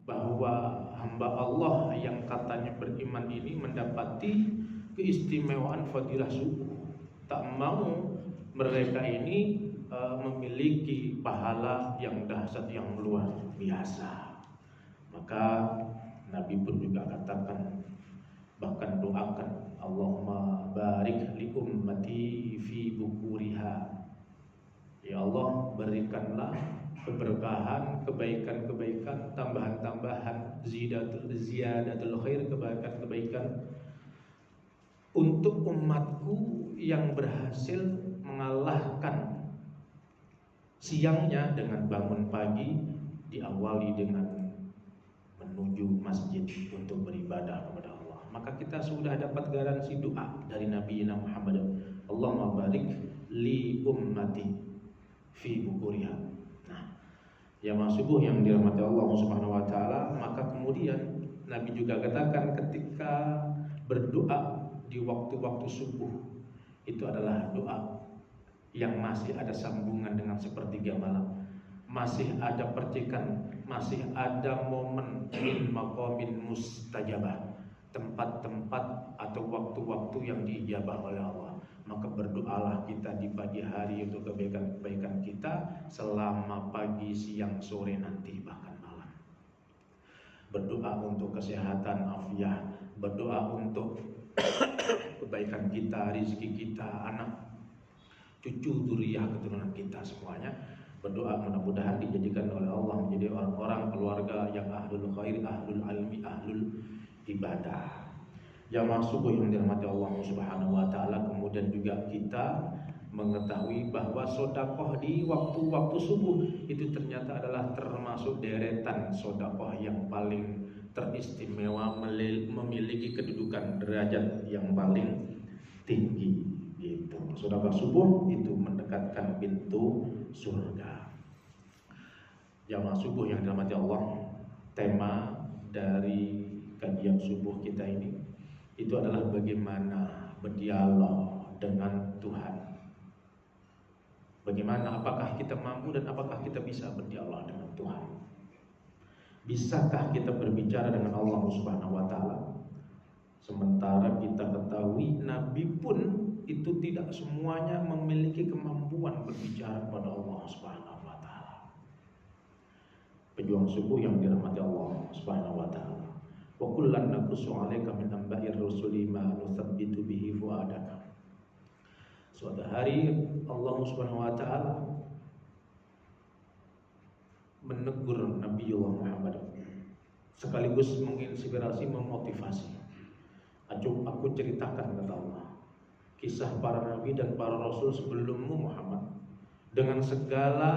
bahwa hamba Allah yang katanya beriman ini mendapati keistimewaan fadilah subuh. Tak mau mereka ini memiliki pahala yang dahsyat, yang luar biasa. Maka Nabi pun juga katakan, bahkan doakan, Allahumma barik li ummati fi bukuriha. Ya Allah, berikanlah keberkahan, kebaikan-kebaikan, tambahan-tambahan, ziyadatul khair, kebaikan-kebaikan untuk umatku yang berhasil mengalahkan siangnya dengan bangun pagi, diawali dengan menuju masjid untuk beribadah kepada Allah. Maka kita sudah dapat garansi doa dari Nabi Muhammad, Allahumma barik li ummati fi bukuriha. Nah, jamaah subuh yang dirahmati Allah Subhanahu wa taala, maka kemudian Nabi juga katakan ketika berdoa di waktu-waktu subuh itu adalah doa yang masih ada sambungan dengan sepertiga malam, masih ada percikan, masih ada momen min maqamin mustajabah, tempat-tempat atau waktu-waktu yang diijabah oleh Allah. Maka berdoalah kita di pagi hari untuk kebaikan-kebaikan kita selama pagi, siang, sore, nanti bahkan malam. Berdoa untuk kesehatan afiah, berdoa untuk kebaikan kita, rezeki kita, anak, cucu, zuriyah, keturunan kita semuanya. Berdoa mudah-mudahan dijadikan oleh Allah menjadi orang-orang keluarga yang ahlul khair, ahlul almi, ahlul ibadah. Jamaah subuh yang dirahmati Allah Subhanahu wa taala, kemudian juga kita mengetahui bahwa sedekah di waktu-waktu subuh itu ternyata adalah termasuk deretan sedekah yang paling teristimewa, memiliki kedudukan derajat yang paling tinggi. Gitu. Sedekah subuh itu mendekatkan pintu surga. Jamaah subuh yang dirahmati Allah, tema dari kajian subuh kita ini itu adalah bagaimana berdialog dengan Tuhan. Bagaimana, apakah kita mampu dan apakah kita bisa berdialog dengan Tuhan? Bisakah kita berbicara dengan Allah Subhanahu wa taala? Sementara kita ketahui Nabi pun itu tidak semuanya memiliki kemampuan berbicara kepada Allah Subhanahu wa taala. Pejuang subuh yang dirahmati Allah Subhanahu wa taala. Wa kullan naqussu 'alaika min anba'ir rusuli ma nuthabbitu bihi fu'adaka. Suatu hari Allah Subhanahu wa taala menegur Nabiullah Muhammad sekaligus menginspirasi, memotivasi. Aku ceritakan, kata Allah, kisah para nabi dan para rasul sebelummu Muhammad, dengan segala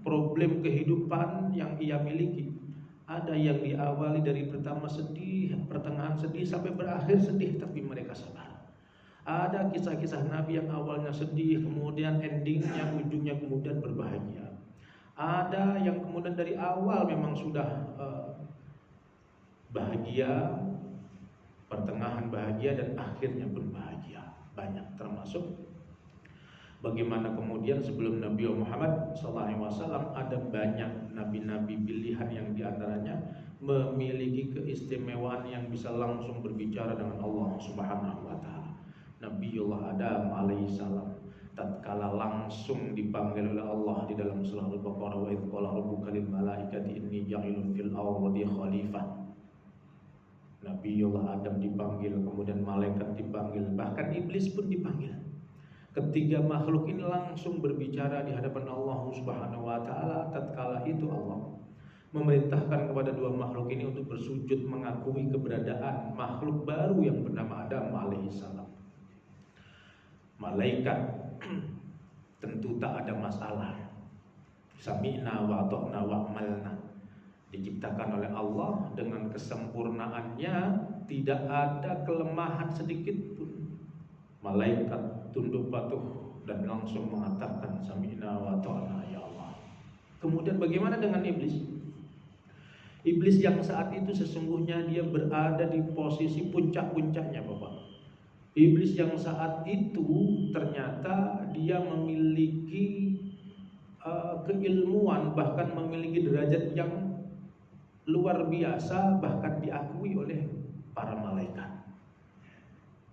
problem kehidupan yang ia miliki. Ada yang diawali dari pertama sedih, pertengahan sedih, sampai berakhir sedih, tapi mereka sabar. Ada kisah-kisah Nabi yang awalnya sedih, kemudian endingnya, ujungnya kemudian berbahagia. Ada yang kemudian dari awal memang sudah bahagia, pertengahan bahagia, dan akhirnya pun bahagia. Banyak, termasuk bagaimana kemudian sebelum Nabi Muhammad SAW ada banyak nabi-nabi pilihan yang diantaranya memiliki keistimewaan yang bisa langsung berbicara dengan Allah Subhanahu wa taala. Nabiullah Adam alaihissalam tatkala langsung dipanggil oleh Allah di dalam surah Al-Baqarah, wa idz qala rabbuka lil malaikati inni ja'ilun fil ardi khalifah. Nabiullah Adam dipanggil, kemudian malaikat dipanggil, bahkan iblis pun dipanggil. Ketiga makhluk ini langsung berbicara di hadapan Allah Subhanahu wa taala. Tatkala itu Allah memerintahkan kepada dua makhluk ini untuk bersujud mengakui keberadaan makhluk baru yang bernama Adam alaihissalam. Malaikat tentu tak ada masalah. Sami'na wa ata'na wa amalna. Diciptakan oleh Allah dengan kesempurnaannya, tidak ada kelemahan sedikit pun. Malaikat tunduk patuh dan langsung mengatakan sami'na wa ta'na ya Allah. Kemudian bagaimana dengan iblis? Iblis yang saat itu sesungguhnya dia berada di posisi puncak-puncaknya, Bapak. Iblis yang saat itu ternyata dia memiliki keilmuan, bahkan memiliki derajat yang luar biasa, bahkan diakui oleh para malaikat.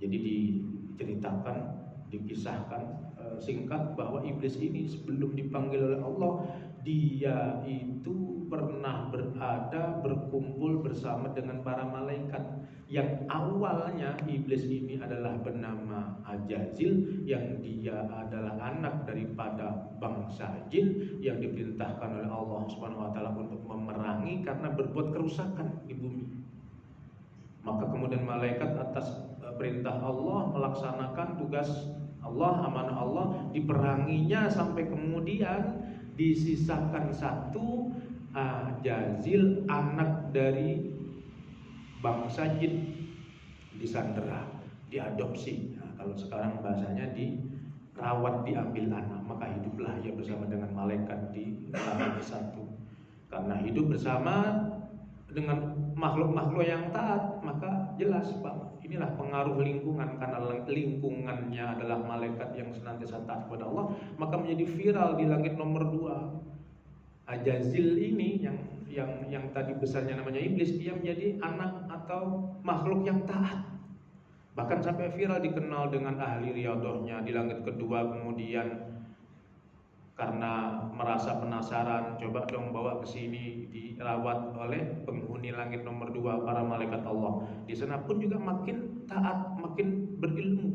Jadi diceritakan, dikisahkan singkat bahwa iblis ini sebelum dipanggil oleh Allah, dia itu pernah berkumpul bersama dengan para malaikat. Yang awalnya iblis ini adalah bernama Ajazil, yang dia adalah anak daripada bangsa jin yang diperintahkan oleh Allah Subhanahu wa taala untuk memerangi karena berbuat kerusakan di bumi. Maka kemudian malaikat atas perintah Allah melaksanakan tugas Allah, amanah Allah, diperanginya sampai kemudian disisakan satu Ajazil, anak dari bangsa jin, disandera, diadopsi. Nah, kalau sekarang bahasanya dirawat, diambil anak, maka hiduplah ia bersama dengan malaikat di langit satu. Karena hidup bersama dengan makhluk-makhluk yang taat, maka jelas Pak, inilah pengaruh lingkungan. Karena lingkungannya adalah malaikat yang senantiasa taat kepada Allah, maka menjadi viral di langit nomor 2. Ajazil ini yang tadi besarnya namanya iblis, dia menjadi anak atau makhluk yang taat. Bahkan sampai viral, dikenal dengan ahli riyadhahnya di langit kedua. Kemudian karena merasa penasaran, coba dong bawa ke sini, dirawat oleh penghuni langit nomor 2, para malaikat Allah. Di sana pun juga makin taat, makin berilmu,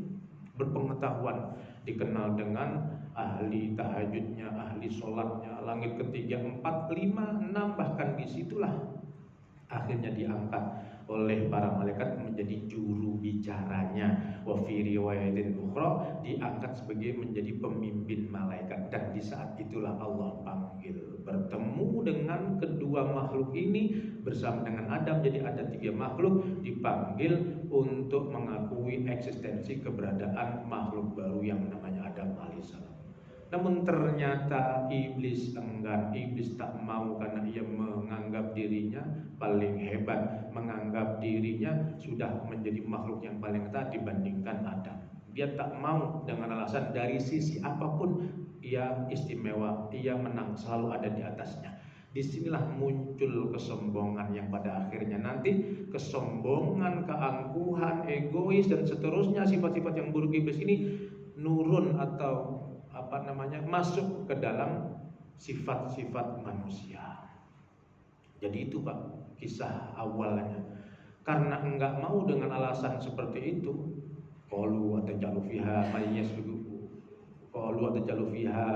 berpengetahuan, dikenal dengan ahli tahajudnya, ahli sholatnya. Langit ketiga, 4, 5, 6, bahkan disitulah akhirnya diangkat oleh para malaikat menjadi juru bicaranya. Wa fi riwayatin ukhra, diangkat sebagai menjadi pemimpin malaikat. Dan di saat itulah Allah panggil, bertemu dengan kedua makhluk ini bersama dengan Adam. Jadi ada 3 makhluk dipanggil untuk mengakui eksistensi keberadaan makhluk baru yang namanya Adam alaihissalam. Namun ternyata iblis enggan, iblis tak mau, karena ia menganggap dirinya paling hebat, menganggap dirinya sudah menjadi makhluk yang paling taat dibandingkan Adam. Dia tak mau dengan alasan dari sisi apapun ia istimewa, ia menang, selalu ada di atasnya. Disinilah muncul kesombongan yang pada akhirnya nanti kesombongan, keangkuhan, egois dan seterusnya, sifat-sifat yang buruk iblis ini nurun atau masuk ke dalam sifat-sifat manusia. Jadi itu Pak, kisah awalnya. Karena enggak mau dengan alasan seperti itu, qalu atajalu fiha mayyasfiku, qalu atajalu fiha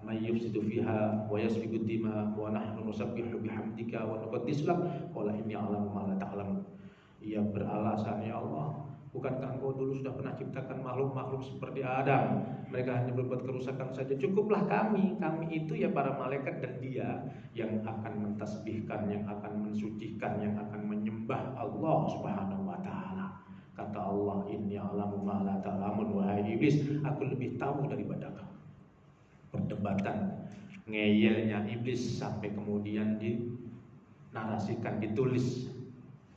mayyufsidu fiha wa yasfiku dima wa nahnu nusabbihu bihamdika wa nuqaddis lak qala inni a'lamu ma la ta'lamun. Ia beralasan, ya Allah, bukankah engkau dulu sudah pernah ciptakan makhluk-makhluk seperti Adam? Mereka hanya berbuat kerusakan saja. Cukuplah kami itu ya para malaikat, dan dia yang akan mentasbihkan, yang akan mensucikan, yang akan menyembah Allah Subhanahu wa taala. Kata Allah, inni a'lamu ma la ta'lamun, wahai iblis, aku lebih tahu daripada kamu. Perdebatan ngeyelnya iblis sampai kemudian dinarasikan, ditulis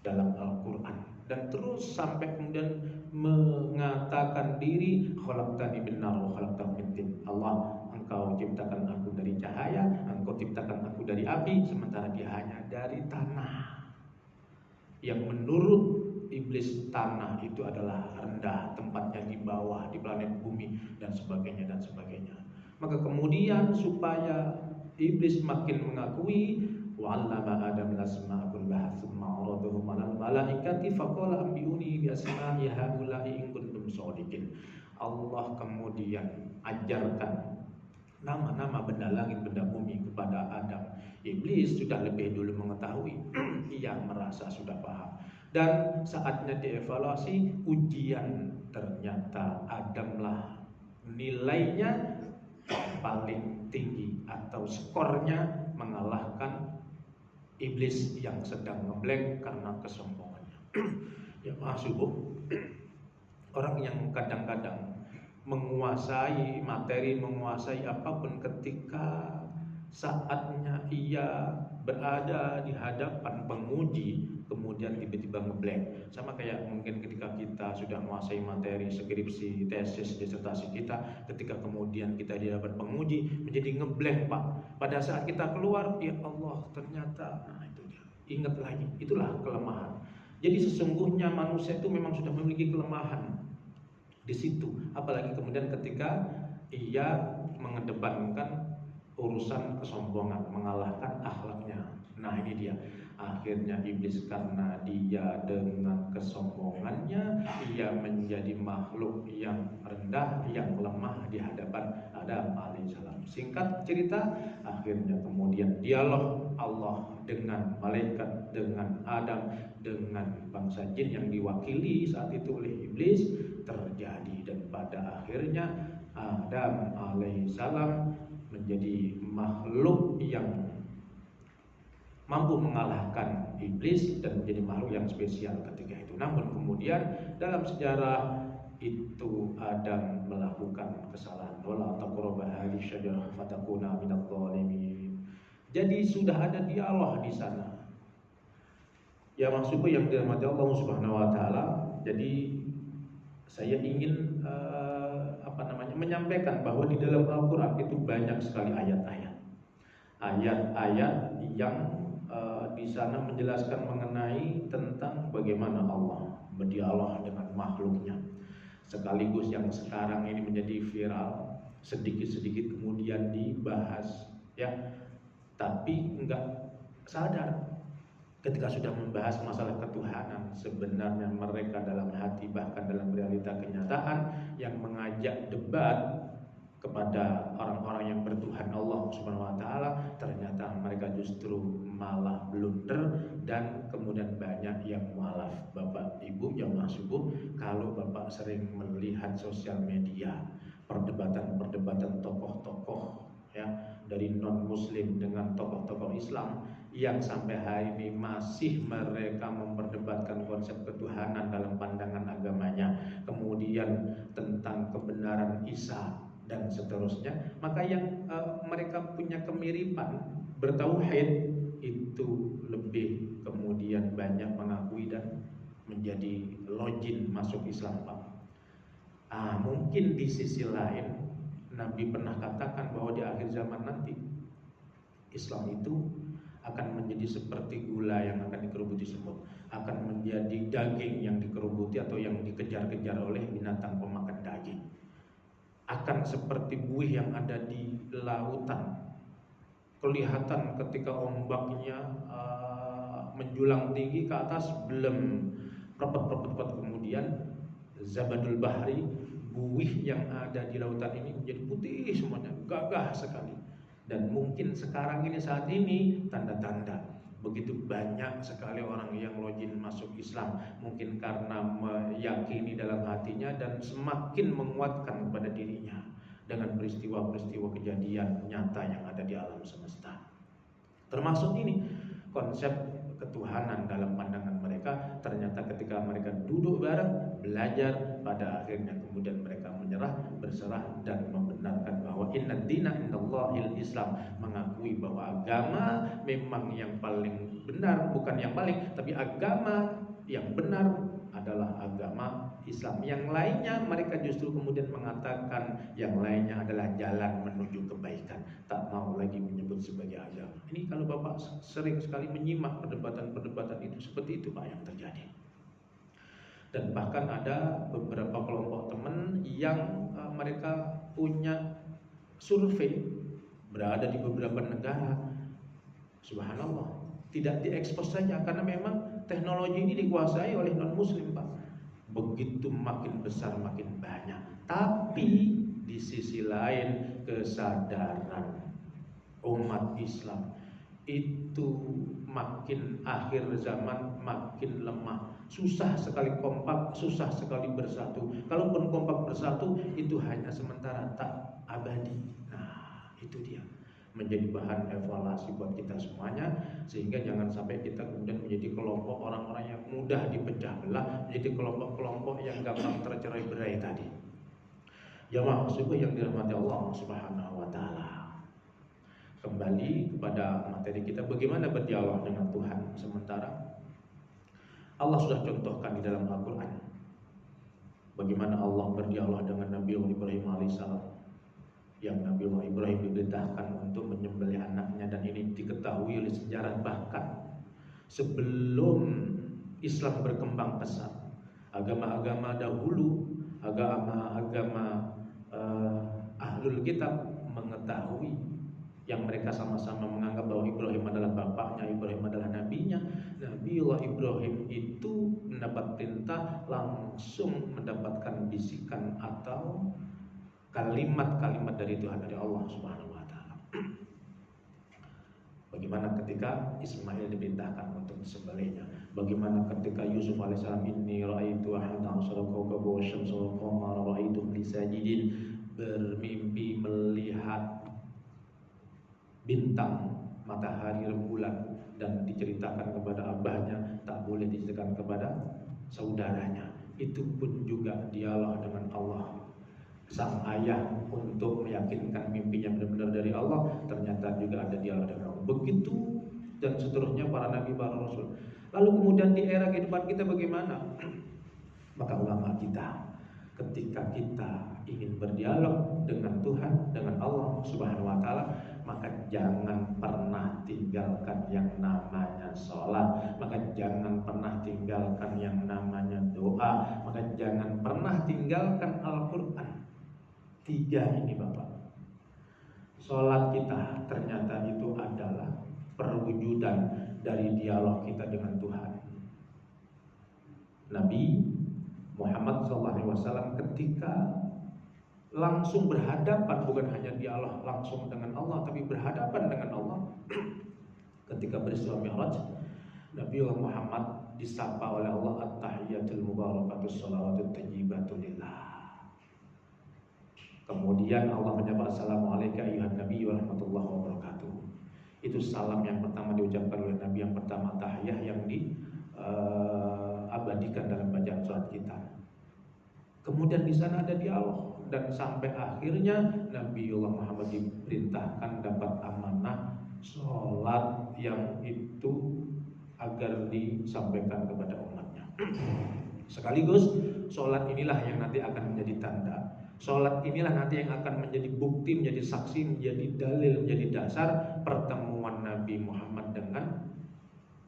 dalam Al-Quran, dan terus sampai kemudian mengatakan diri, khalaqtani min nar wa khalaqtahu min tin. Allah, engkau ciptakan aku dari cahaya, engkau ciptakan aku dari api, sementara dia hanya dari tanah. Yang menurut iblis tanah itu adalah rendah, tempatnya di bawah, di planet bumi, dan sebagainya dan sebagainya. Maka kemudian supaya iblis makin mengakui, wa'allama Adam al-asma'a kullaha tsumma 'aradahum 'alal malaikati faqala anbi'uni bi asma'i haula'i in kuntum shadiqin. Allah kemudian ajarkan nama-nama benda langit, benda bumi kepada Adam. Iblis sudah lebih dulu mengetahui, ia merasa sudah paham. Dan saatnya dievaluasi, ujian, ternyata Adamlah nilainya paling tinggi atau skornya mengalahkan iblis yang sedang ngeblank karena kesombongannya. Ya subuh, orang yang kadang-kadang menguasai materi, menguasai apapun, ketika saatnya ia berada di hadapan penguji kemudian tiba-tiba ngeblank. Sama kayak mungkin ketika kita sudah menguasai materi skripsi, tesis, disertasi kita, ketika kemudian kita di hadapan penguji menjadi ngeblank Pak. Pada saat kita keluar, ya Allah, ternyata itu dia. ingat lagi. Itulah kelemahan. Jadi sesungguhnya manusia itu memang sudah memiliki kelemahan di situ. Apalagi kemudian ketika ia mengedepankan urusan kesombongan, mengalahkan akhlaknya. Nah ini dia. Akhirnya iblis karena dia dengan kesombongannya, ia menjadi makhluk yang rendah, yang lemah di hadapan Adam alaihissalam. Singkat cerita, akhirnya kemudian dialog Allah dengan malaikat, dengan Adam, dengan bangsa jin yang diwakili saat itu oleh iblis terjadi. Dan pada akhirnya Adam alaihissalam menjadi makhluk yang mampu mengalahkan iblis dan menjadi makhluk yang spesial ketika itu. Namun kemudian dalam sejarah itu Adam melakukan kesalahan. Wala taqrabu hadhihi syajarah fatakuna minadh dhalimin. Jadi sudah ada dialog di sana. Ya maksudku yang dirahmati Allah Subhanahu wa taala. Jadi saya ingin menyampaikan bahwa di dalam Al-Qur'an itu banyak sekali ayat-ayat. Ayat-ayat yang di sana menjelaskan mengenai tentang bagaimana Allah berdialog dengan makhluknya. Sekaligus yang sekarang ini menjadi viral, sedikit-sedikit kemudian dibahas, ya. Tapi enggak sadar ketika sudah membahas masalah ketuhanan, sebenarnya mereka dalam hati bahkan dalam realita kenyataan yang mengajak debat kepada orang-orang yang bertuhan Allah Subhanahu wa taala, ternyata mereka justru malah blunder dan kemudian banyak yang mualaf. Bapak Ibu jamaah subuh, kalau Bapak sering melihat sosial media, perdebatan-perdebatan tokoh-tokoh ya dari non muslim dengan tokoh-tokoh Islam yang sampai hari ini masih mereka memperdebatkan konsep ketuhanan dalam pandangan agamanya, kemudian tentang kebenaran Isa dan seterusnya, maka yang mereka punya kemiripan bertauhid itu lebih kemudian banyak mengakui dan menjadi login masuk Islam, Pak. Mungkin di sisi lain Nabi pernah katakan bahwa di akhir zaman nanti Islam itu akan menjadi seperti gula yang akan dikerubuti semut, akan menjadi daging yang dikerubuti atau yang dikejar-kejar oleh binatang pemakan daging, akan seperti buih yang ada di lautan. Kelihatan ketika ombaknya menjulang tinggi ke atas, belum propet kemudian zabadul bahri, buih yang ada di lautan ini menjadi putih semuanya, gagah sekali. Dan mungkin sekarang ini, saat ini, tanda-tanda begitu banyak sekali orang yang login masuk Islam, mungkin karena meyakini dalam hatinya dan semakin menguatkan kepada dirinya dengan peristiwa-peristiwa kejadian nyata yang ada di alam semesta. Termasuk ini konsep ketuhanan dalam pandangan mereka. Ternyata ketika mereka duduk bareng belajar, pada akhirnya kemudian mereka menyerah, berserah dan membenarkan bahwa inna dina indallahil Islam, mengakui bahwa agama memang yang paling benar, bukan yang paling, tapi agama yang benar adalah agama Islam. Yang lainnya mereka justru kemudian mengatakan yang lainnya adalah jalan menuju kebaikan, tak mau lagi menyebut sebagai agama. Ini kalau Bapak sering sekali menyimak perdebatan-perdebatan itu, seperti itu Pak yang terjadi. Dan bahkan ada beberapa kelompok teman yang mereka punya survei berada di beberapa negara. Subhanallah, tidak diekspos saja karena memang teknologi ini dikuasai oleh non muslim Pak. Begitu makin besar makin banyak. Tapi di sisi lain kesadaran umat Islam itu makin akhir zaman makin lemah, susah sekali kompak, susah sekali bersatu. Kalaupun kompak bersatu itu hanya sementara, tak abadi. Nah itu dia, menjadi bahan evaluasi buat kita semuanya, sehingga jangan sampai kita kemudian menjadi kelompok orang-orang yang mudah dipecah belah, menjadi kelompok-kelompok yang gampang tercerai-berai tadi. Jamaah subuh yang dirahmati Allah Subhanahu wa taala. Kembali kepada materi kita, bagaimana berdialog dengan Tuhan. Sementara Allah sudah contohkan di dalam Al-Quran bagaimana Allah berdialog dengan Nabi Ibrahim alaihissalam, yang Nabi Ibrahim diperintahkan untuk menyembelih anaknya. Dan ini diketahui oleh sejarah, bahkan sebelum Islam berkembang pesat. Agama-agama dahulu, agama-agama ahlul kitab mengetahui yang mereka sama-sama menganggap bahwa Ibrahim adalah bapaknya, Ibrahim adalah nabinya. Nabiullah Ibrahim itu mendapat perintah langsung mendapatkan bisikan atau kalimat-kalimat dari Tuhan, dari Allah Subhanahu wa taala. Bagaimana ketika Ismail diperintahkan untuk disembelihnya? Bagaimana ketika Yusuf alaihissalam, inni ra'aitu ahada asyara kawkaban wasyamsa wal qamara ra'aituhum li sajidin, bermimpi melihat bintang, matahari, rembulan, dan diceritakan kepada abahnya, tak boleh diceritakan kepada saudaranya. Itu pun juga dialog dengan Allah. Sang ayah untuk meyakinkan mimpinya benar-benar dari Allah, ternyata juga ada dialog dengan Allah. Begitu dan seterusnya para nabi, para rasul. Lalu kemudian di era kehidupan kita bagaimana? Maka ulama kita, ketika kita ingin berdialog dengan Tuhan, dengan Allah Subhanahu wa taala, maka jangan pernah tinggalkan yang namanya sholat, maka jangan pernah tinggalkan yang namanya doa, maka jangan pernah tinggalkan Al-Quran. 3 ini Bapak. Sholat kita ternyata itu adalah perwujudan dari dialog kita dengan Tuhan. Nabi Muhammad SAW ketika langsung berhadapan, bukan hanya dialog langsung dengan Allah, tapi berhadapan dengan Allah. Ketika berisra Mi'raj, Nabi Muhammad disapa oleh Allah, at-tahiyatul mubarakatus shalawatut thayyibatu lillah. Kemudian Allah menyapa, assalamualaikum ayuhan nabi wa rahmatullahi wa barakatuh. Itu salam yang pertama diucapkan oleh Nabi, yang pertama tahiyah yang diabadikan dalam bacaan salat kita. Kemudian di sana ada dialog, dan sampai akhirnya Nabiullah Muhammad diperintahkan dapat amanah sholat yang itu agar disampaikan kepada umatnya. Sekaligus sholat inilah yang nanti akan menjadi tanda. Sholat inilah nanti yang akan menjadi bukti, menjadi saksi, menjadi dalil, menjadi dasar pertemuan Nabi Muhammad dengan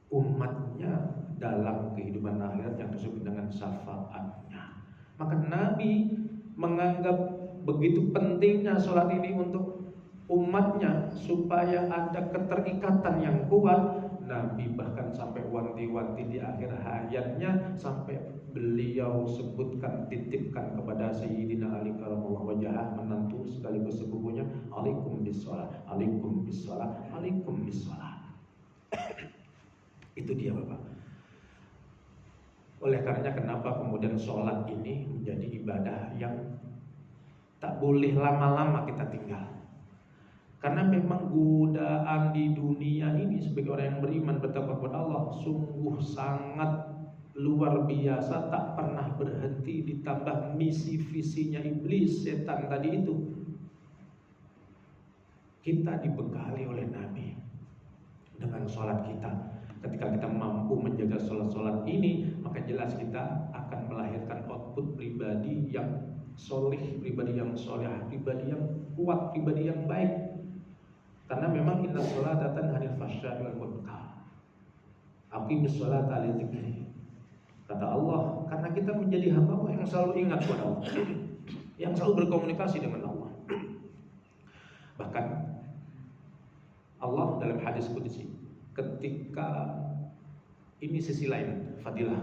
umatnya dalam kehidupan akhirat yang disebut dengan syafaatnya. Maka Nabi menganggap begitu pentingnya sholat ini untuk umatnya supaya ada keterikatan yang kuat. Nabi bahkan sampai wanti-wanti di akhir hayatnya, sampai beliau sebutkan, titipkan kepada Sayyidina Ali karamallahu wajhah, menantu sekaligus sepupunya, alaikum bissalah, alaikum bissalah, alaikum bissalah. Itu dia Bapak. Oleh karenanya kenapa kemudian sholat ini menjadi ibadah yang tak boleh lama-lama kita tinggal. Karena memang godaan di dunia ini sebagai orang yang beriman bertakwa kepada Allah sungguh sangat luar biasa, tak pernah berhenti, ditambah misi visinya iblis, setan tadi itu. Kita dibekali oleh Nabi dengan sholat kita. Ketika kita mampu menjaga sholat-sholat ini, maka jelas kita akan melahirkan output pribadi yang solih, pribadi yang soleh, pribadi yang kuat, pribadi yang baik. Karena memang inna sholata tanha 'anil fahsya'i wal munkar. Aqimis sholata li dzikri. Kata Allah, karena kita menjadi hamba yang selalu ingat kepada Allah, yang selalu berkomunikasi dengan Allah. Bahkan Allah dalam hadis qudsi, ketika ini sisi lain fadilah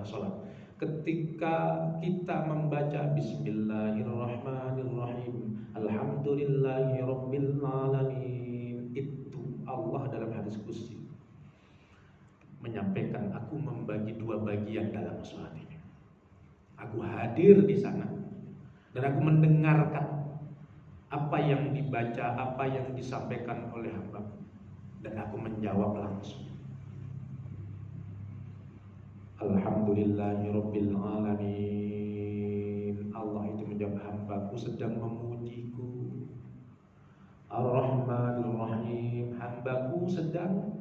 sholat, ketika kita membaca Bismillahirrahmanirrahim, Alhamdulillahirabbil alamin, itu Allah dalam hadis qudsi menyampaikan, aku membagi 2 bagian dalam sholat ini. Aku hadir di sana dan aku mendengarkan apa yang dibaca, apa yang disampaikan oleh hamba, dan aku menjawab langsung. Alhamdulillahirabbil alamin. Allah itu menjawab, hambaku sedang memujiku. Ar-Rahmanir Rahim, hambaku sedang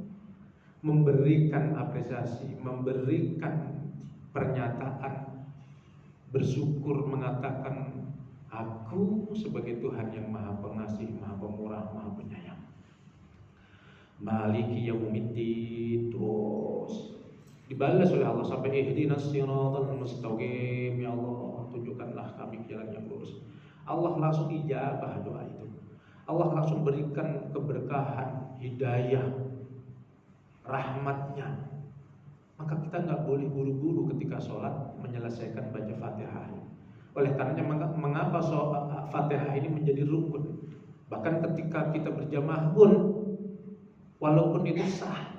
memberikan apresiasi, memberikan pernyataan bersyukur, mengatakan aku sebagai Tuhan yang Maha Pengasih, Maha Pemurah, Maha Penyayang. Maliki yaumiddin, terus dibalas oleh Allah sampai ihdinas siratal mustaqim, ya Allah tunjukkanlah kami jalan yang lurus. Allah langsung ijabah doa itu. Allah langsung berikan keberkahan, hidayah, rahmatnya. Maka kita nggak boleh buru-buru ketika sholat menyelesaikan baca Fatihah. Oleh karenanya mengapa Fatihah ini menjadi rukun? Bahkan ketika kita berjamaah pun, walaupun itu sah,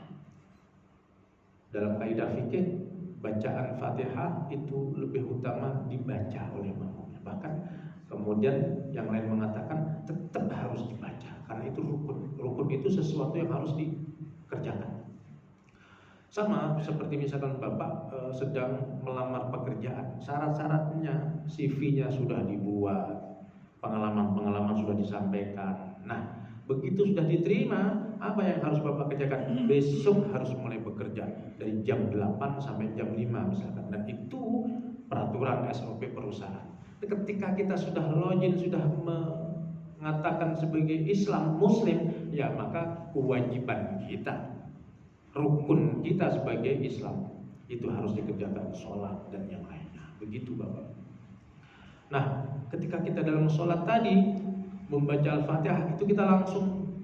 dalam kaidah fikih bacaan Fatihah itu lebih utama dibaca oleh makmumnya. Bahkan kemudian yang lain mengatakan tetap harus dibaca karena itu rukun. Rukun itu sesuatu yang harus dikerjakan. Sama seperti misalkan Bapak sedang melamar pekerjaan, syarat-syaratnya, CV-nya sudah dibuat, pengalaman-pengalaman sudah disampaikan. Nah, begitu sudah diterima, apa yang harus Bapak kerjakan? Besok harus mulai bekerja dari jam 8 sampai jam 5 misalkan. Dan itu peraturan SOP perusahaan. Ketika kita sudah login, sudah mengatakan sebagai Islam, Muslim, ya maka kewajiban kita, rukun kita sebagai Islam itu harus dikerjakan, sholat dan yang lainnya. Begitu Bapak. Nah, ketika kita dalam sholat tadi membaca Al-Fatihah, itu kita langsung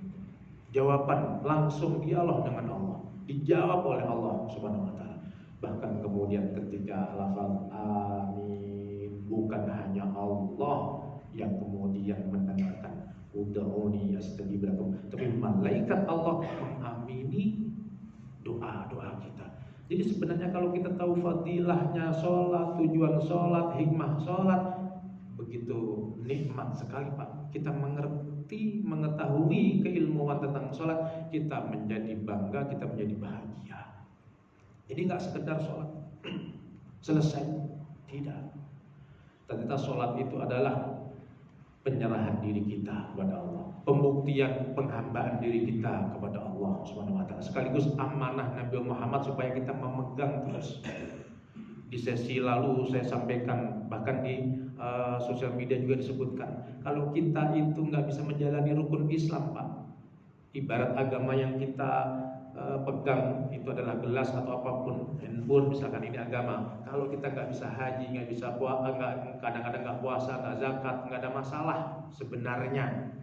jawaban, langsung dialog dengan Allah, dijawab oleh Allah Subhanahu wa Ta'ala. Bahkan kemudian ketika lafaz amin, bukan hanya Allah yang kemudian mendengarkan ud'uni astajib lakum, tapi malaikat Allah mengamini doa-doa kita. Jadi sebenarnya kalau kita tahu fadilahnya sholat, tujuan sholat, hikmah sholat, begitu nikmat sekali Pak. Kita mengerti, mengetahui keilmuan tentang sholat, kita menjadi bangga, kita menjadi bahagia. Jadi nggak sekedar sholat selesai, tidak. Ternyata sholat itu adalah penyerahan diri kita kepada Allah, pembuktian penghambaan diri kita kepada Allah Subhanahu wa Ta'ala, sekaligus amanah Nabi Muhammad supaya kita memegang terus. Di sesi lalu saya sampaikan, bahkan di sosial media juga disebutkan, kalau kita itu nggak bisa menjalani rukun Islam Pak, ibarat agama yang kita pegang itu adalah gelas atau apapun, handphone misalkan, ini agama. Kalau kita nggak bisa haji, nggak bisa kadang-kadang nggak puasa, nggak zakat, nggak ada masalah sebenarnya,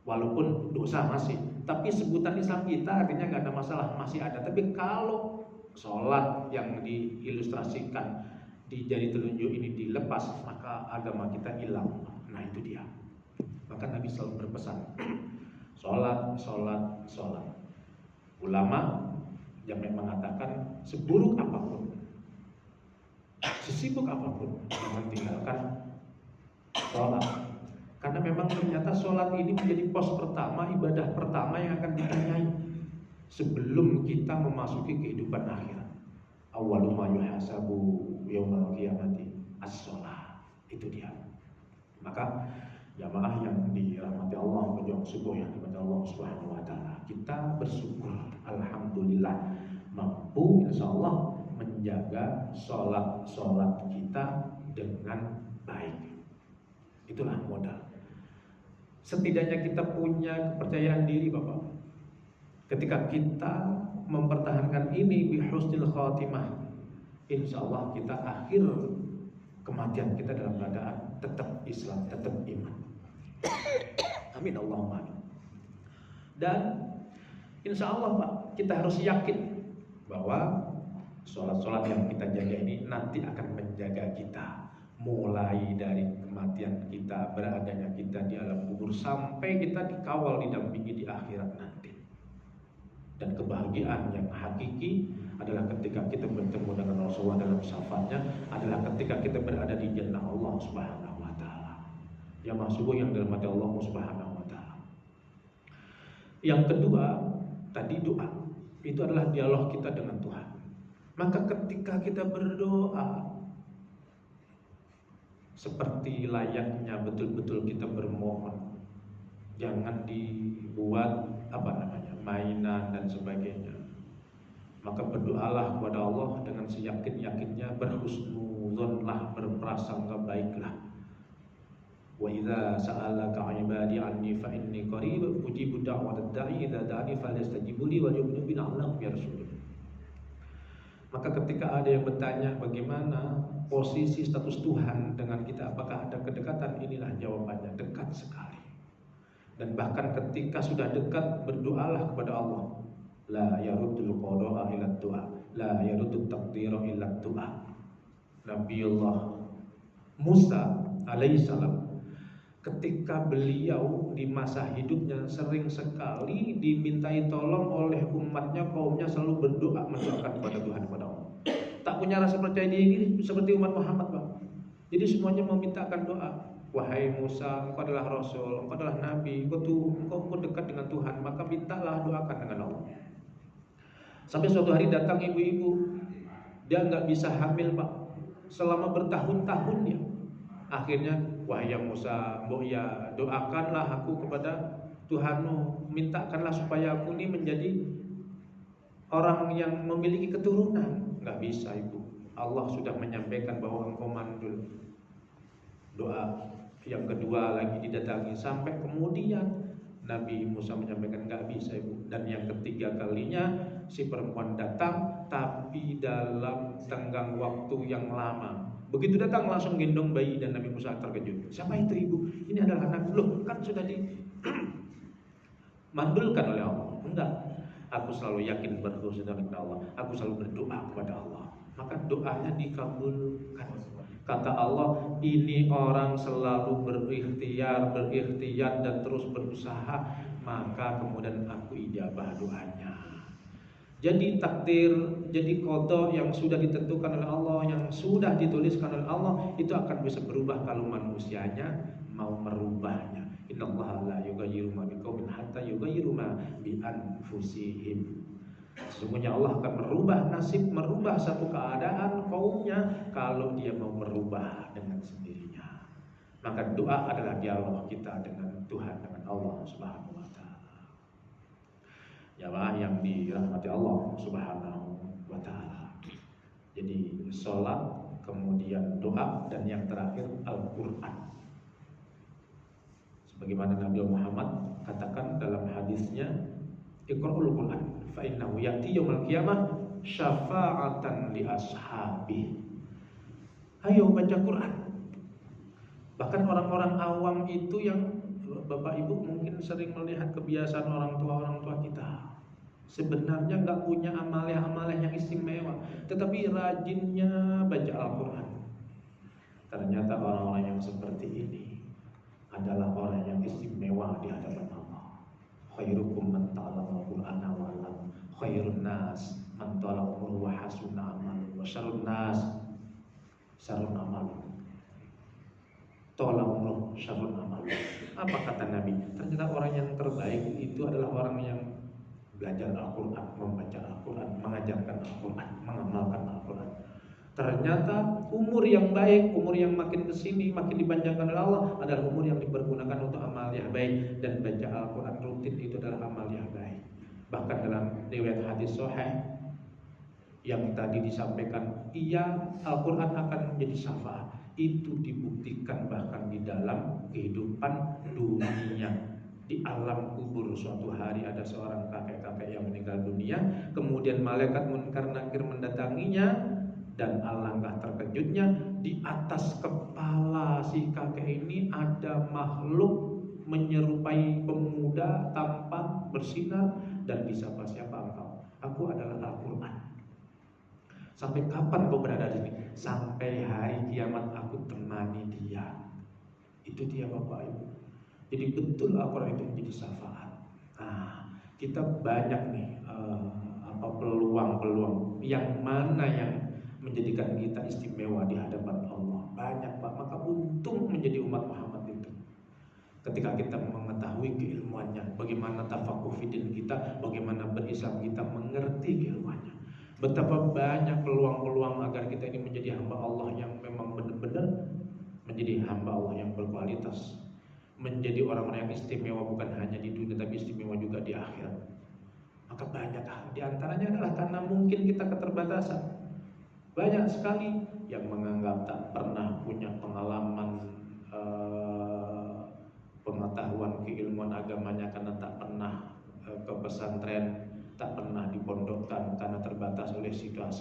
walaupun dosa masih. Tapi sebutan Islam kita artinya nggak ada masalah, masih ada. Tapi kalau sholat yang diilustrasikan di jari telunjuk ini dilepas, maka agama kita hilang. Nah itu dia. Maka Nabi selalu berpesan, sholat, sholat, sholat. Ulama yang mengatakan seburuk apapun, sesibuk apapun, jangan tinggalkan sholat. Karena memang ternyata sholat ini menjadi pos pertama, ibadah pertama yang akan ditanyai sebelum kita memasuki kehidupan akhirat. Awwalu ma yuhasabu yaumal qiyamati as-sholat. Itu dia. Maka jamaah yang dirahmati Allah, menjawab subuh yang dirahmati Allah Subhanahu wa Ta'ala, kita bersyukur, alhamdulillah mampu insyaallah menjaga sholat kita dengan baik. Itulah modal. Setidaknya kita punya kepercayaan diri Bapak. Ketika kita mempertahankan ini bi husnil khatimah, insyaallah kita akhir kematian kita dalam keadaan tetap Islam, tetap iman. Amin Allahumma amin. Dan insya Allah Pak, kita harus yakin bahwa sholat-sholat yang kita jaga ini nanti akan menjaga kita, mulai dari kematian kita, beradanya kita di alam kubur, sampai kita dikawal, didampingi di akhirat nanti. Dan kebahagiaan yang hakiki adalah ketika kita bertemu dengan Rasulullah dalam syafaatnya, adalah ketika kita berada di jannah Allah Subhanahu wa Ta'ala. Ya masuk yang dirahmati Allah Subhanahu wa Ta'ala. Yang kedua, tadi doa. Itu adalah dialog kita dengan Tuhan. Maka ketika kita berdoa, seperti layaknya betul-betul kita bermohon, jangan dibuat mainan dan sebagainya. Maka berdoalah kepada Allah dengan seyakin-yakinnya, berhusnudzonlah, berprasangka baiklah. Wa idza sa'alaka 'ibadi 'anni fa inni qarib ujibu da'watad da'i idza da'ani falyastajibu li wal yu'minu bi la'allahum yarshudun. Maka ketika ada yang bertanya bagaimana posisi status Tuhan dengan kita, apakah ada kedekatan, inilah jawabannya, dekat sekali. Dan bahkan ketika sudah dekat, berdoalah kepada Allah. La yaruddul qada'a illa du'a, la yaruddut taqdira illa du'a. Nabiullah Musa alaihissalam, ketika beliau di masa hidupnya sering sekali dimintai tolong oleh umatnya, kaumnya selalu berdoa, mendoakan kepada Tuhan, kepada Allah. Tak punya rasa percaya diri seperti umat Muhammad, Pak. Jadi semuanya memintakan doa. Wahai Musa, engkau adalah Rasul, engkau adalah Nabi, engkau dekat dengan Tuhan, maka mintalah, doakan dengan Allah. Sampai suatu hari datang ibu-ibu, dia nggak bisa hamil, Pak, selama bertahun-tahun dia. Akhirnya, wahai Musa, ya doakanlah aku kepada Tuhanmu, mintakanlah supaya aku ini menjadi orang yang memiliki keturunan. Nggak bisa, ibu. Allah sudah menyampaikan bahwa engkau mandul. Doa yang kedua lagi didatangi, sampai kemudian Nabi Musa menyampaikan nggak bisa, ibu. Dan yang ketiga kalinya si perempuan datang, tapi dalam tenggang waktu yang lama. Begitu datang langsung gendong bayi, dan Nabi Musa terkejut. Siapa itu, ibu? Ini adalah anak. Loh, kan sudah dimandulkan oleh Allah. Enggak. Aku selalu yakin berdoa kepada Allah. Aku selalu berdoa kepada Allah. Maka doanya dikabulkan. Kata Allah, ini orang selalu berikhtiar dan terus berusaha, maka kemudian aku ijabah doanya. Jadi takdir, jadi qada yang sudah ditentukan oleh Allah, yang sudah dituliskan oleh Allah, itu akan bisa berubah kalau manusianya mau merubahnya. Innallaha la yughayyiru ma biqaumin hatta yughayyiru ma bi anfusihim. Sesungguhnya Allah akan merubah nasib, merubah satu keadaan kaumnya kalau dia mau merubah dengan sendirinya. Maka doa adalah dialog kita dengan Tuhan, dengan Allah Subhanahu wa taala. Jamaah yang dirahmati Allah Subhanahu wa taala. Jadi sholat, kemudian doa, dan yang terakhir Al-Qur'an. Sebagaimana Nabi Muhammad katakan dalam hadisnya, Iqra'ul Qur'an fa innahu ya'ti yaumil qiyamah syafa'atan li ashabi. Ayo baca Quran. Bahkan orang-orang awam itu yang Bapak Ibu mungkin sering melihat kebiasaan orang tua kita, sebenarnya nggak punya amalan-amalan yang istimewa, tetapi rajinnya baca Al-Quran. Ternyata orang-orang yang seperti ini adalah orang yang istimewa di hadapan Allah. Khairukum man ta'allama al-Qur'ana wa 'allama, khairun nas man talaqahu wa hasuna amalu, wa syarrun nas syarrun amalu, tolak umroh syarrun amal. Apa kata Nabi? Ternyata orang yang terbaik itu adalah orang yang belajar Al-Quran, membaca Al-Quran, mengajarkan Al-Quran, mengamalkan Al-Quran. Ternyata umur yang baik, umur yang makin kesini, makin dipanjangkan oleh Allah adalah umur yang dipergunakan untuk amal yang baik. Dan baca Al-Quran rutin itu adalah amal yang baik. Bahkan dalam riwayat hadis sahih yang tadi disampaikan, Al-Quran akan menjadi syafaat. Itu dibuktikan bahkan di dalam kehidupan dunia. Di alam kubur suatu hari ada seorang kakek-kakek yang meninggal dunia, kemudian malaikat munkar nakir mendatanginya, dan alangkah terkejutnya, di atas kepala si kakek ini ada makhluk menyerupai pemuda, tampan, bersinar, dan disapa, siapa engkau? Aku adalah Al-Quran. Sampai kapan kau berada di sini? Sampai hari kiamat aku temani dia. Itu dia Bapak Ibu. Jadi betul Al-Quran itu menjadi syafaat. Nah, kita banyak nih peluang-peluang yang mana yang menjadikan kita istimewa di hadapan Allah. Banyak Pak. Maka untung menjadi umat Muhammad itu. Ketika kita mengetahui keilmuannya, bagaimana tafakuh fidin kita, bagaimana berislam kita, mengerti keilmuannya. Betapa banyak peluang-peluang agar kita ini menjadi hamba Allah yang memang benar-benar menjadi hamba Allah yang berkualitas, menjadi orang-orang yang istimewa bukan hanya di dunia tapi istimewa juga di akhirat. Maka banyak hal, di antaranya adalah karena mungkin kita keterbatasan. Banyak sekali yang menganggap tak pernah punya pengalaman pengetahuan keilmuan agamanya karena tak pernah ke pesantren, tak pernah dipondokkan karena terbatas oleh situasi